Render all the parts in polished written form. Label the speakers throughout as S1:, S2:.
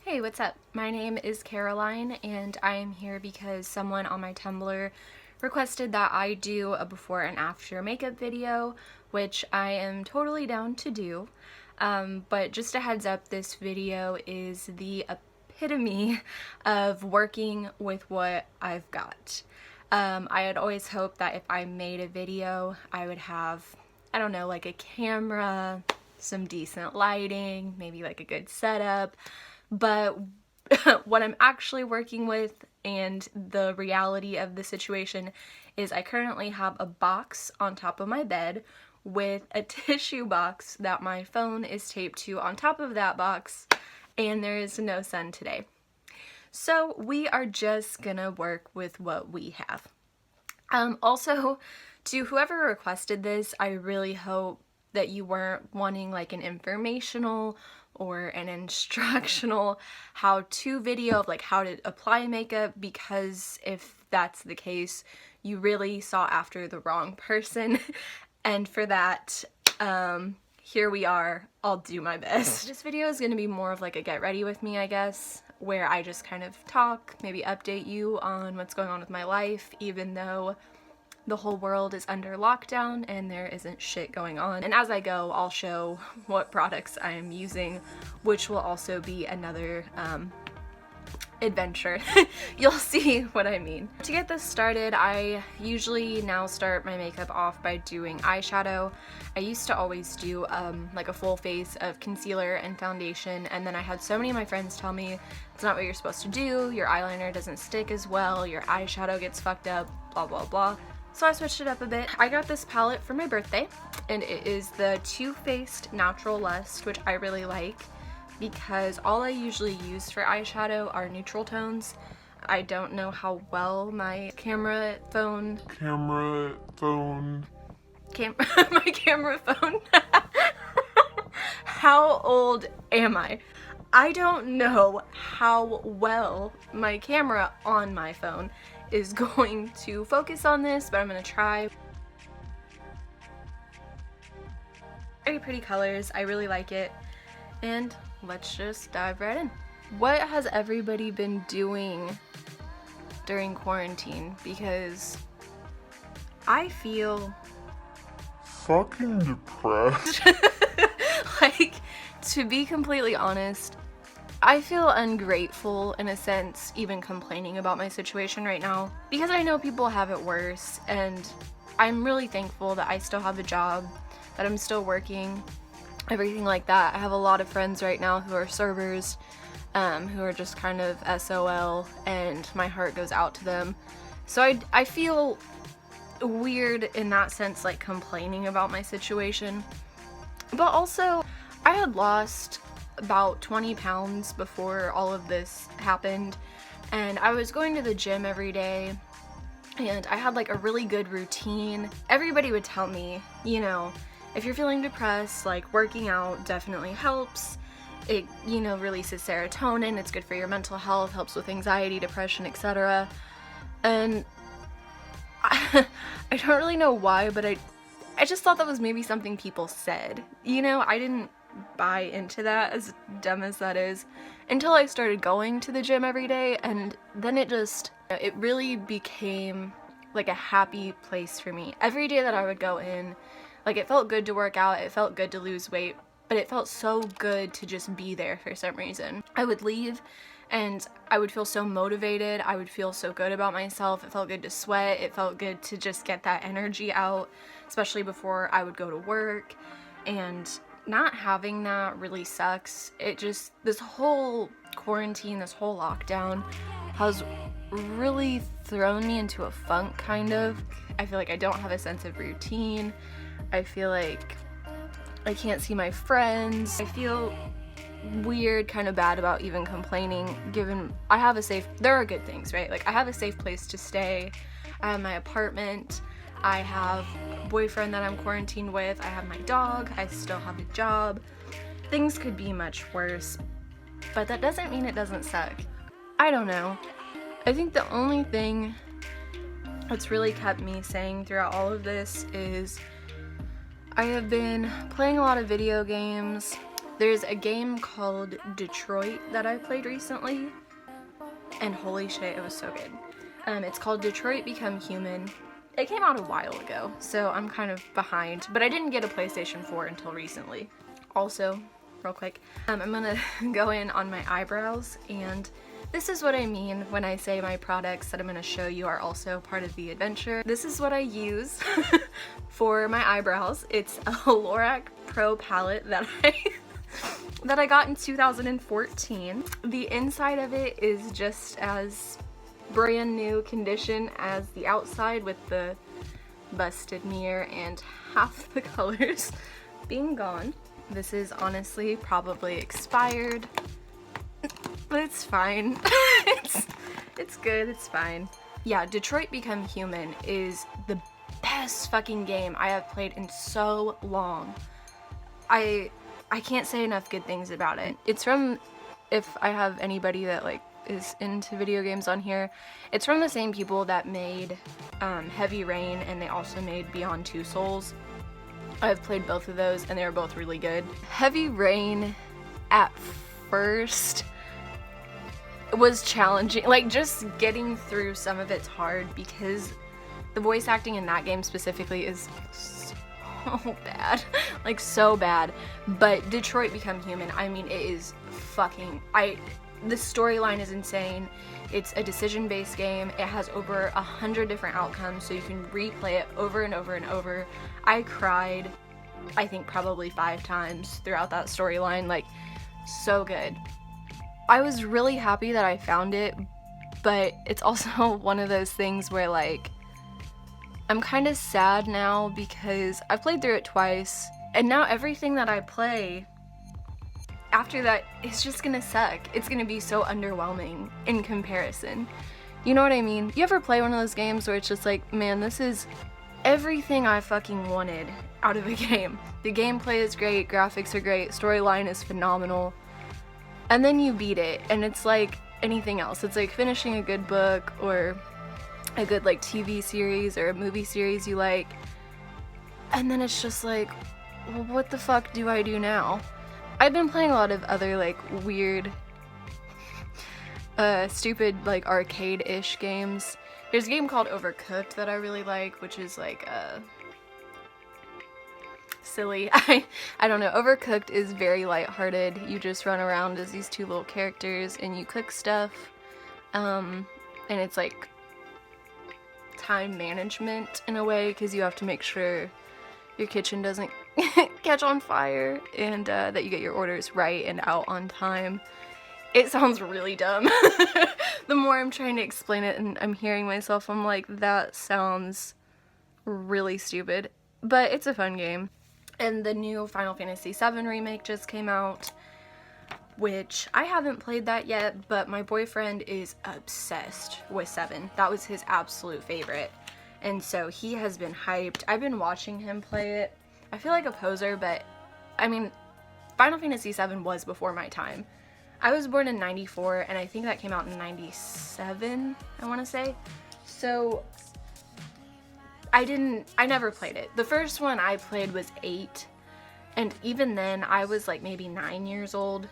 S1: Hey, what's up? My name is Caroline and I am here because someone on my Tumblr requested that I do a before and after makeup video, which I am totally down to do. But just a heads up, this video is the epitome of working with what I've got. I had always hoped that if I made a video, I would have, I don't know, like a camera, some decent lighting, maybe like a good setup. But what I'm actually working with and the reality of the situation is I currently have a box on top of my bed with a tissue box that my phone is taped to on top of that box, and there is no sun today. So we are just gonna work with what we have. Also, to whoever requested this, I really hope that you weren't wanting like an informational or an instructional how-to video of like how to apply makeup, because if that's the case, you really sought after the wrong person. And for that, here we are. I'll do my best. This video is gonna be more of like a get ready with me, I guess, where I just kind of talk, maybe update you on what's going on with my life, even though the whole world is under lockdown and there isn't shit going on. And as I go, I'll show what products I am using, which will also be another adventure. You'll see what I mean. To get this started, I usually now start my makeup off by doing eyeshadow. I used to always do like a full face of concealer and foundation, and then I had so many of my friends tell me it's not what you're supposed to do, your eyeliner doesn't stick as well, your eyeshadow gets fucked up, blah blah blah. So I switched it up a bit. I got this palette for my birthday, and it is the Too Faced Natural Lust, which I really like because all I usually use for eyeshadow are neutral tones. I don't know how well my camera phone how old am I? I don't know how well my camera on my phone is going to focus on this, but I'm gonna try. Very pretty colors, I really like it, and let's just dive right in. What has everybody been doing during quarantine? Because I feel
S2: fucking depressed.
S1: like, to be completely honest, I feel ungrateful in a sense, even complaining about my situation right now, because I know people have it worse, and I'm really thankful that I still have a job, that I'm still working, everything like that. I have a lot of friends right now who are servers, who are just kind of SOL, and my heart goes out to them. So I feel weird in that sense, like complaining about my situation. But also, I had lost about 20 pounds before all of this happened, and I was going to the gym every day, and I had like a really good routine. Everybody would tell me, you know, if you're feeling depressed, like working out definitely helps. It, you know, releases serotonin, it's good for your mental health, helps with anxiety, depression, etc. And I don't really know why, but I just thought that was maybe something people said. You know, I didn't buy into that, as dumb as that is, until I started going to the gym every day, and then it really became like a happy place for me. Every day that I would go in, like, it felt good to work out, it felt good to lose weight, but it felt so good to just be there for some reason. I would leave and I would feel so motivated, I would feel so good about myself, it felt good to sweat, it felt good to just get that energy out, especially before I would go to work. And not having that really sucks. It just, this whole quarantine, this whole lockdown has really thrown me into a funk, kind of. I feel like I don't have a sense of routine. I feel like I can't see my friends. I feel weird, kind of bad about even complaining, given I have a safe, there are good things, right? Like, I have a safe place to stay. I have my apartment. I have a boyfriend that I'm quarantined with, I have my dog, I still have a job. Things could be much worse, but that doesn't mean it doesn't suck. I don't know. I think the only thing that's really kept me sane throughout all of this is I have been playing a lot of video games, There's a game called Detroit that I played recently, and holy shit, it was so good. It's called Detroit Become Human. It came out a while ago, so I'm kind of behind, but I didn't get a PlayStation 4 until recently. Also, real quick, I'm gonna go in on my eyebrows, and this is what I mean when I say my products that I'm gonna show you are also part of the adventure. This is what I use for my eyebrows. It's a Lorac Pro palette that I got in 2014. The inside of it is just as brand new condition as the outside, with the busted mirror and half the colors being gone. This is honestly probably expired, but it's fine. it's good, it's fine. Yeah, Detroit Become Human is the best fucking game I have played in so long. I can't say enough good things about it. It's from, if I have anybody that like is into video games on here, it's from the same people that made Heavy Rain, and they also made Beyond Two Souls. I've played both of those and they were both really good. Heavy Rain at first was challenging, like just getting through some of it's hard because the voice acting in that game specifically is so bad, like so bad. But Detroit Become Human, I mean, it is fucking, the storyline is insane. It's a decision-based game. It has over 100 different outcomes, so you can replay it over and over and over. I cried, I think probably 5 times throughout that storyline, like, so good. I was really happy that I found it, but it's also one of those things where, like, I'm kind of sad now because I've played through it twice, and now everything that I play after that, it's just gonna suck. It's gonna be so underwhelming in comparison. You know what I mean? You ever play one of those games where it's just like, man, this is everything I fucking wanted out of a game. The gameplay is great, graphics are great, storyline is phenomenal, and then you beat it, and it's like anything else. It's like finishing a good book or a good like TV series or a movie series you like, and then it's just like, well, what the fuck do I do now? I've been playing a lot of other like weird, stupid like arcade-ish games. There's a game called Overcooked that I really like, which is like silly. I don't know. Overcooked is very lighthearted. You just run around as these 2 little characters and you cook stuff, and it's like time management in a way, because you have to make sure your kitchen doesn't catch on fire, and that you get your orders right and out on time. It sounds really dumb. The more I'm trying to explain it and I'm hearing myself, I'm like, that sounds really stupid. But it's a fun game. And the new Final Fantasy VII remake just came out, which I haven't played that yet, but my boyfriend is obsessed with 7. That was his absolute favorite. And so he has been hyped. I've been watching him play it. I feel like a poser, but I mean, Final Fantasy VII was before my time. I was born in 94, and I think that came out in 97, I want to say. So I never played it. The first one I played was 8, and even then I was like maybe 9 years old.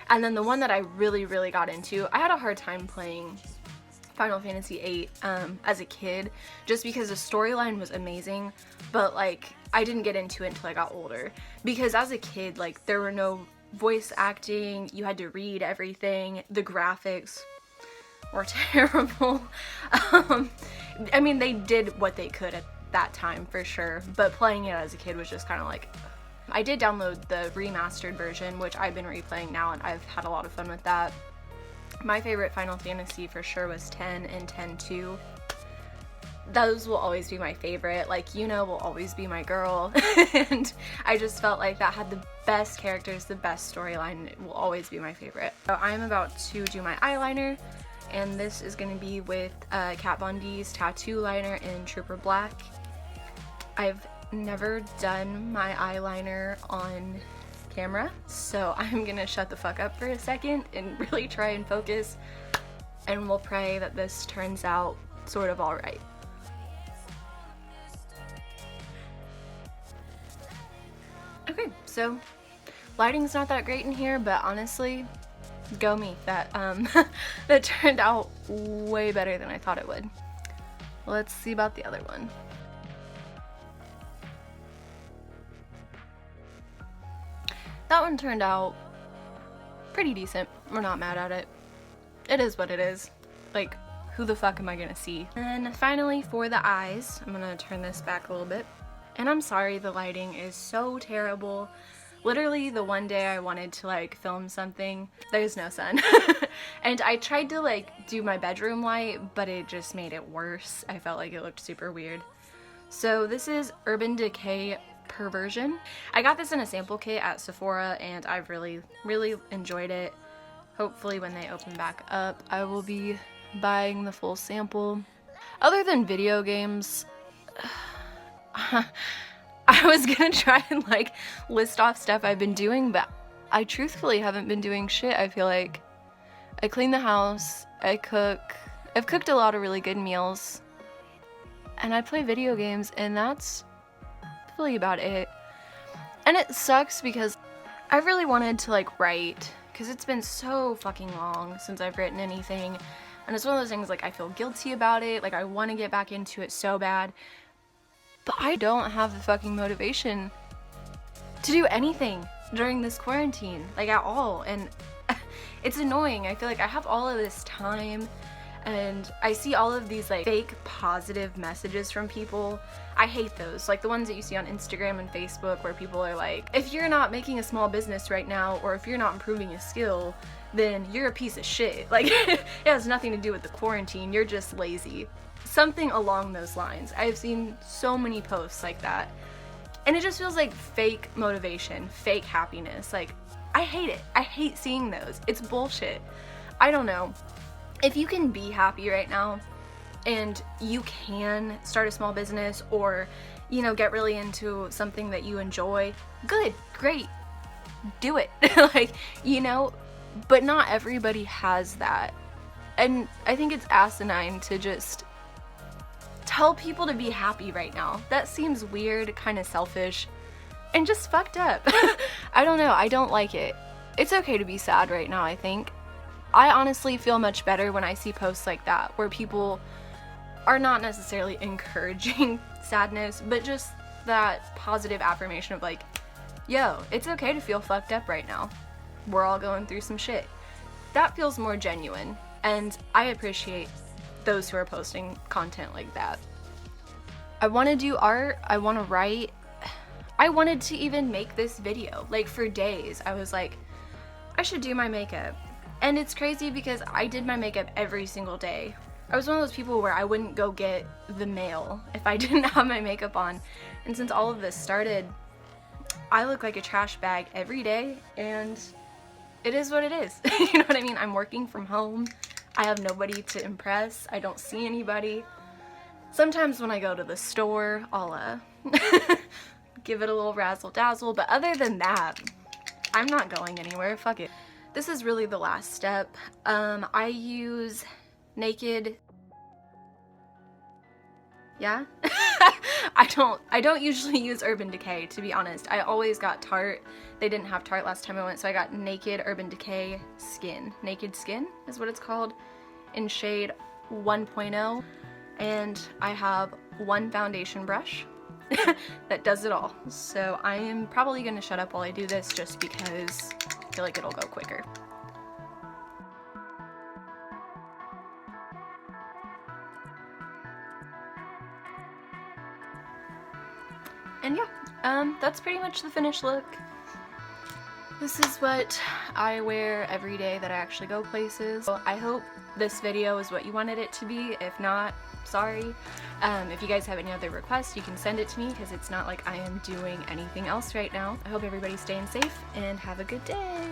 S1: And then the one that I really, really got into, I had a hard time playing Final Fantasy VIII as a kid, just because the storyline was amazing, but like I didn't get into it until I got older, because as a kid, like, there were no voice acting, you had to read everything, the graphics were terrible. I mean, they did what they could at that time for sure, but playing it as a kid was just kind of like, I did download the remastered version, which I've been replaying now, and I've had a lot of fun with that. My favorite Final Fantasy for sure was 10 and 10-2. Those will always be my favorite. Like, Yuna will always be my girl. And I just felt like that had the best characters, the best storyline. It will always be my favorite. So I'm about to do my eyeliner, and this is going to be with Kat Von D's tattoo liner in Trooper Black. I've never done my eyeliner on camera, so I'm gonna shut the fuck up for a second and really try and focus, and we'll pray that this turns out sort of alright. Okay, so Lighting's not that great in here, but honestly, go me. That that turned out way better than I thought it would. Let's see about the other one. That one turned out pretty decent. We're not mad at it. It is what it is. Like, who the fuck am I gonna see? And finally, for the eyes, I'm gonna turn this back a little bit. And I'm sorry, the lighting is so terrible. Literally, the one day I wanted to like film something, there's no sun. And I tried to like do my bedroom light, but it just made it worse. I felt like it looked super weird. So this is Urban Decay Perversion. I got this in a sample kit at Sephora and I've really enjoyed it. Hopefully when they open back up, I will be buying the full sample. Other than video games, I was gonna try and like list off stuff I've been doing, but I truthfully haven't been doing shit. I feel like I clean the house, I cook, I've cooked a lot of really good meals, and I play video games, and that's really about it. And it sucks because I really wanted to like write, because it's been so fucking long since I've written anything, and it's one of those things like I feel guilty about it, like I want to get back into it so bad. But I don't have the fucking motivation to do anything during this quarantine, like at all, and it's annoying. I feel like I have all of this time and I see all of these like fake positive messages from people. I hate those, like the ones that you see on Instagram and Facebook where people are like, if you're not making a small business right now, or if you're not improving a skill, then you're a piece of shit. Like, it has nothing to do with the quarantine, you're just lazy. Something along those lines. I've seen so many posts like that, and it just feels like fake motivation, fake happiness. Like, I hate it. I hate seeing those. It's bullshit. I don't know. If you can be happy right now and you can start a small business, or, you know, get really into something that you enjoy, good, great, do it. Like, you know, but not everybody has that. And I think it's asinine to just tell people to be happy right now. That seems weird, kind of selfish, and just fucked up. I don't know, I don't like it. It's okay to be sad right now, I think. I honestly feel much better when I see posts like that, where people are not necessarily encouraging sadness, but just that positive affirmation of like, yo, it's okay to feel fucked up right now. We're all going through some shit. That feels more genuine, and I appreciate those who are posting content like that. I want to do art, I want to write. I wanted to even make this video. Like, for days I was like, I should do my makeup. And it's crazy because I did my makeup every single day. I was one of those people where I wouldn't go get the mail if I didn't have my makeup on. And since all of this started, I look like a trash bag every day, and it is what it is. You know what I mean? I'm working from home. I have nobody to impress. I don't see anybody. Sometimes when I go to the store, I'll give it a little razzle dazzle, but other than that, I'm not going anywhere. Fuck it. This is really the last step. I use Naked. Yeah? I don't usually use Urban Decay, to be honest. I always got Tarte. They didn't have Tarte last time I went, so I got Naked Urban Decay Skin. Naked Skin is what it's called, in shade 1.0. And I have one foundation brush that does it all. So I am probably gonna shut up while I do this, just because I feel like it'll go quicker. And yeah, that's pretty much the finished look. This is what I wear every day that I actually go places. So I hope this video is what you wanted it to be. If not, sorry. If you guys have any other requests, you can send it to me, because it's not like I am doing anything else right now. I hope everybody's staying safe and have a good day.